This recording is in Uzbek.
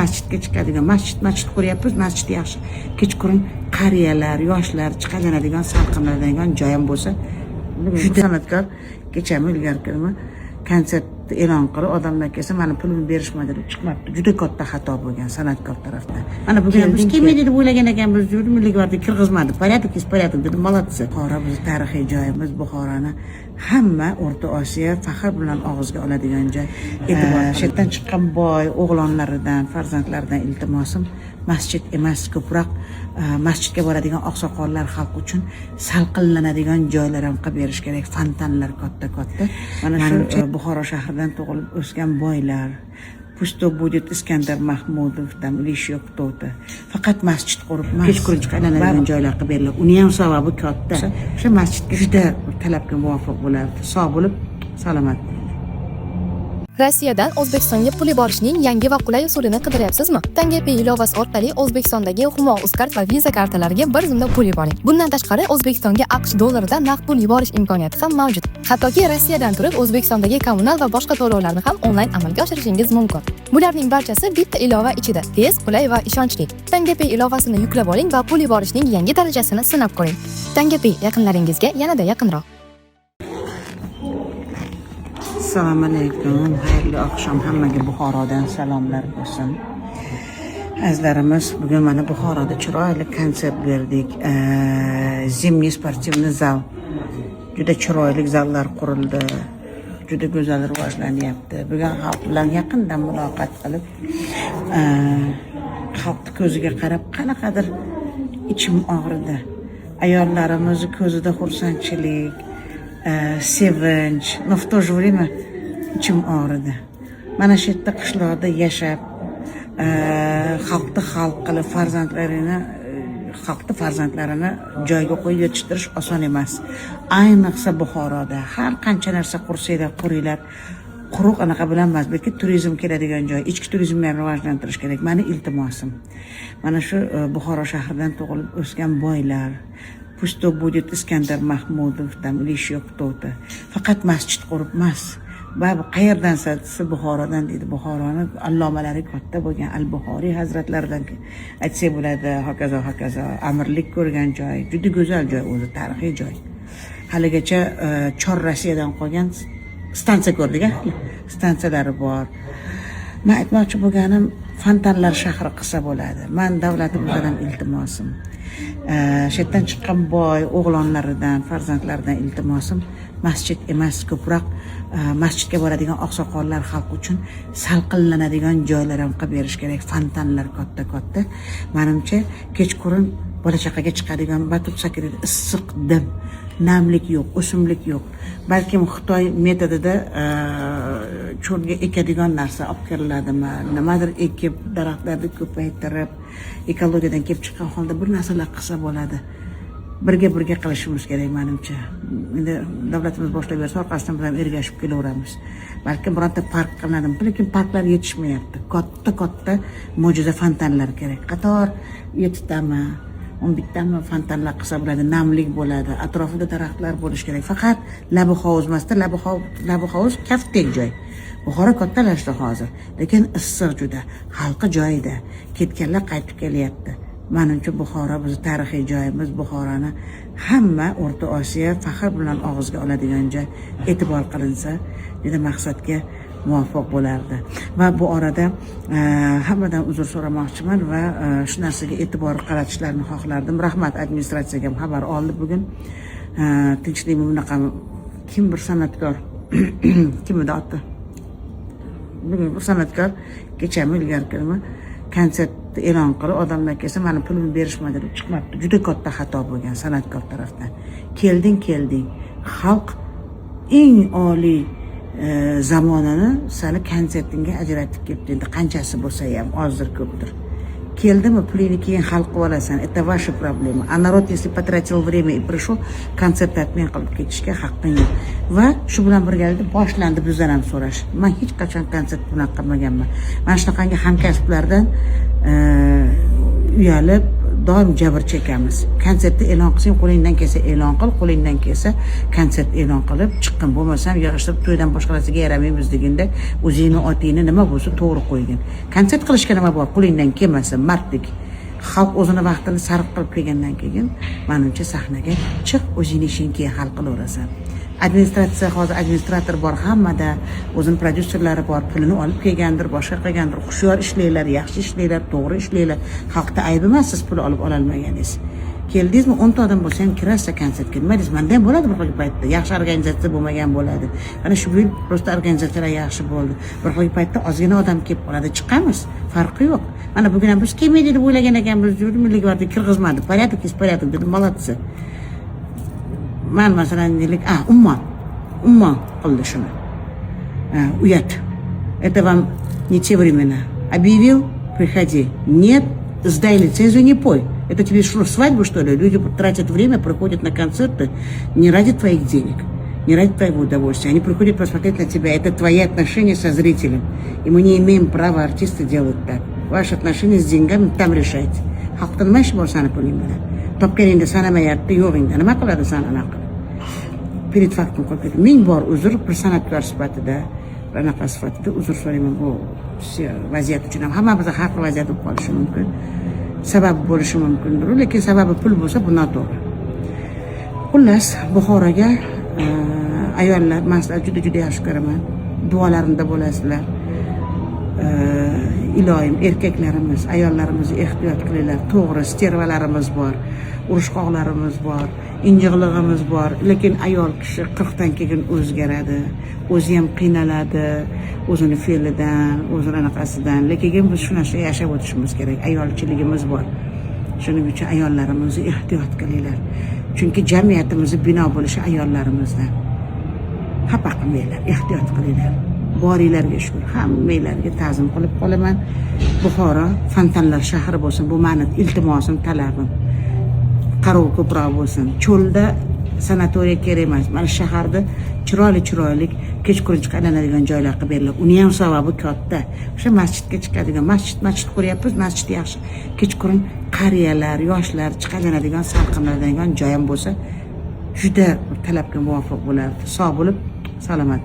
Masjidga chiqadigan, masjid quryapmiz, masjid yaxshi. Kechqurun qariyalar, yoshlar chiqadigan, salqinlanadigan joy ham bo'lsa, juda san'atkor kechami ilgari kunimi konsert e'lon qilib, odamlar kelsa, "Meni pulni berishmadi" deb chiqmabdi. Juda katta xato bo'lgan san'atkor tarafdan. Mana bugun biz kelmaydi deb o'ylagan ekanmiz, Milliy gvardiya kirgizmadi. Porядок dedi, молодцы. Buxoro biz tarixiy joyimiz, Buxoroni hamma O'rta Osiyo faxr bilan og'izga oladigan joy. E'tibor chetdan chiqqan boy o'g'lonlaridan, farzandlaridan iltimosim, masjid emas, ko'proq masjidga boradigan oqsoqollar xalq uchun salqinlanadigan joylar ham qilib berish kerak. Fontanlar katta. Mana shu Buxoro shahridan tug'ilib o'sgan boylar, Pusto будет Iskandar Mahmudovdan ish yo'q to'ta. Faqat masjid qurib, kechqurun chiqadigan joylar qilib beriladi. Uni ham sababi katta. O'sha masjidga juda talabga muvofiq bo'ladi. Sog' bo'lib, salomat. Rossiyadan O'zbekistonga pul yuborishning yangi va qulay usulini qidiryapsizmi? TangaPay ilovasi orqali O'zbekistondagi Humo, Uzcard va Visa kartalariga bir zumda pul yuboring. Bundan tashqari O'zbekistonga AQSh dollaridan naqd pul yuborish imkoniyati ham mavjud. Hattoki Rossiyadan turib O'zbekistondagi kommunal va boshqa to'lovlarni ham onlayn amalga oshirishingiz mumkin. Bularning barchasi bitta ilova ichida, tez, qulay va ishonchli. TangaPay ilovasini yuklab oling va pul yuborishning yangi darajasini sinab ko'ring. TangaPay yaqinlaringizga yanada yaqinroq. Assalomu alaykum. Xayrli oqshom hammaga Buxorodan salomlar bo'lsin. Azizlarimiz, bugun mana Buxoroda chiroyli konsert berdik. Zimniy sportivniy zal. Juda chiroyli zallar qurildi. Juda go'zal rivojlanyapti. Bugun xalq bilan yaqindan muloqot qilib, xalqning ko'ziga qarab qanaqadir ichim og'ridi. Ayollarimiz ko'zida xursandchilik, sevinch, но в то же время ichim og'ridi. Mana shu yerda qishloqda yashab, xalqni xalq qilib farzandlarini joyga qo'yib yetishtirish oson emas. Ayniqsa Buxoroda har qancha narsa qursanglar, quringlar, quruq anaqa bilan emas, balki turizm keladigan joy, ichki turizmni rivojlantirish kerak. Meni iltimosim. Mana shu Buxoro shahridan tug'ilib o'sgan boylar, Pusto будет Iskandar Mahmudovdan ish yo'q to'ta. Faqat masjid qurib emas. Va qayerdan siz Buxorodan deydi. Buxoroni allomalari katta bo'lgan Al-Buxoriy hazratlaridan aytsak bo'ladi, hokazo. Amirlik ko'rgan joy, juda go'zal joy, o'zi tarixiy joy. Haligacha Chor Rossiyadan qolgan stansiya ko'rdik, stansiyalari bor. Men aytmoqchi bo'lganim, fontanlar shahri qilsa bo'ladi. Men davlatimizdan ham iltimosim, chetdan chiqqan boy o'g'lonlaridan, farzandlaridan iltimosim, masjid emas, ko'proq masjidga boradigan oqsoqollar xalq uchun salqinlanadigan joylar ham qilib berish kerak. Fontanlar katta. Menimcha kechqurun bola chaqaga chiqadigan batut sakrida issiq dim, namlik yo'q, o'simlik yo'q. Balkim Xitoy metodida cho'lga ekadigan narsa olib kiriladimi, nimadir ekib, daraxtlarni ko'paytirib, ekologiyadan kelib chiqqan holda bir narsalar qilsa bo'ladi. Birga qilishimiz kerak menimcha. Endi davlatimiz boshlab bersa, orqasidan bilan ergashib kelaveramiz. Balki bironta park qilinadimi, lekin parklar yetishmayapti. Katta mo'jiza fontanlar kerak. Qator 7 tami, 11 tami fontanlar qilsa bo'ladi, namlik bo'ladi, atrofida daraxtlar bo'lish kerak. Faqat labi hovuz emasda, labi hovuz kaftdek joy. Buxoro kattalashdi hozir, lekin issiq juda. Xalqi joyida, ketganlar qaytib kelyapti. Menimcha Buxoro biz tarixiy joyimiz, Buxoroni hamma O'rta Osiyo faxr bilan og'izga oladigan joy. E'tibor qilinsa, juda maqsadga muvofiq bo'lardi. Va bu orada hammadan uzr so'ramoqchiman va shu narsaga e'tibor qaratishlarini xohlardim. Rahmat administratsiyaga ham xabar oldi bugun. Tinchlikmi bunaqa kim bir san'atkor kim edi oti? Bugun bir san'atkor kechami ilgari kunimi konsert e'lon qilib, odamlar kelsa, "Meni pulni berishmadi" deb chiqmabdi. Juda katta xato bo'lgan san'atkor tarafdan. Kelding. Xalq eng oliy zamonini seni konsertingga ajratib ketdi. Endi qanchasi bo'lsa ham, ozdir ko'pdir. Keldimi, pulingni keyin hal qilib olasan. Это ваша проблема. А народ, если потратил время и пришел, konsert tatmin qilib ketishga haqqing yo'q. Va shu bilan birgalikda boshlandi bizdan ham so'rash. Men hech qachon konsert bunaqa qilmaganman. Mana shunaqangi hamkasblardan uyalib, doim jabr chekamiz. Konsertni e'lon qilsang, qo'lingdan kelsa e'lon qil, qo'lingdan kelsa konsert e'lon qilib chiqqin, bo'lmasam yig'ishtirib to'ydan boshqa narsaga yaramaymiz deganda o'zingni otingni nima bo'lsa to'g'ri qo'ygin. Konsert qilishga nima bor? Qo'lingdan kelmasa mardlik. Xalq o'zini vaqtini sarf qilib kelgandan keyin menimcha sahnaga chiq, o'zingni ishingni keyin hal qilaverasan. Administratsiya hozir administrator bor, hammada o'zini prodyuserlari bor, pulini olib kelgandir, boshqa qilgandir. Xushyor ishlanglar, yaxshi ishlanglar, to'g'ri ishlanglar. Xalqda ayb emas siz pul olib ololmaganingiz. Keldingizmi 10 ta odam bo'lsa ham kirasiz konsertga. Nima deysiz? Menda ham bo'ladi bir xil paytda. Yaxshi organizatsiya bo'lmagan bo'ladi. Mana shu yil prosta organizatsiyalar yaxshi bo'ldi. Bir xil paytda ozgina odam kelib qoladi, chiqamiz. Farqi yo'q. Mana bugun ham biz kelmaydi deb o'ylagan ekanmiz, Milliy gvardiya kirgizmadi. Порядок есть порядок dedi, молодцы. Man masalan deylik, Ummon qildi shuni. Uyat. Это вам не те времена. Объявил, приходи. Нет, сдай лицензию, не пой. Это тебе что, свадьбу, что ли? Люди тратят время, приходят на концерты не ради твоих денег, не ради твоего удовольствия. Они приходят посмотреть на тебя. Это твои отношения со зрителем. И мы не имеем права артисты делать так. Ваши отношения с деньгами там решайте. Xalqdan nima ish bor sani puling bilan? Topganingda sanamayapti, yo'g'ingda nima qiladi sanana qilib? Перед фактом qo'yib ketdi. Ming bor uzr, bir san'atkor sifatida, anaqa sifatida uzr so'rayman bu vaziyat uchun ham. Hammamizda har xil vaziyat bo'lib qolishi mumkin. Sabab bo'lishi mumkindir, lekin sababi pul bo'lsa bu noto'g'ri. Xullas, Buxoroga ayollar, men sizlarni juda yaxshi ko'raman. Duolarimda bo'lasizlar. Iloyim, erkaklarimiz, ayollarimizni ehtiyot qilinglar. To'g'ri, stervalarimiz bor, urushqoqlarimiz bor, injiqlig'imiz bor, lekin ayol kishi 40 dan keyin o'zgaradi. O'zi ham qiynaladi, o'zini fe'lidan, o'zini anaqasidan. Lekin biz shu narsa yashab o'tishimiz kerak. Ayolchiligimiz bor. Shuning uchun ayollarimizni ehtiyot qilinglar. Chunki jamiyatimizni bino bo'lishi ayollarimizdan. Xafa qilmanglar, ehtiyot qilinglar. Boringlarga shukur, hammanglarga ta'zim qilib qolaman. Buxoro fontanlar shahri bo'lsin, bu meni iltimosim, talabim. Qarov ko'proq bo'lsin. Cho'lda sanatoriya kerak emas. Mana shaharda chiroyli kechqurun chiqadigan joylar qilib beriladi. Uni ham sababi katta. O'sha masjidga chiqadigan, masjid quryapmiz, masjid yaxshi. Kechqurun qariyalar, yoshlar chiqadigan, salqinlanadigan joy ham bo'lsa, juda talabga muvofiq bo'lardi. Sog' bo'lib, salomat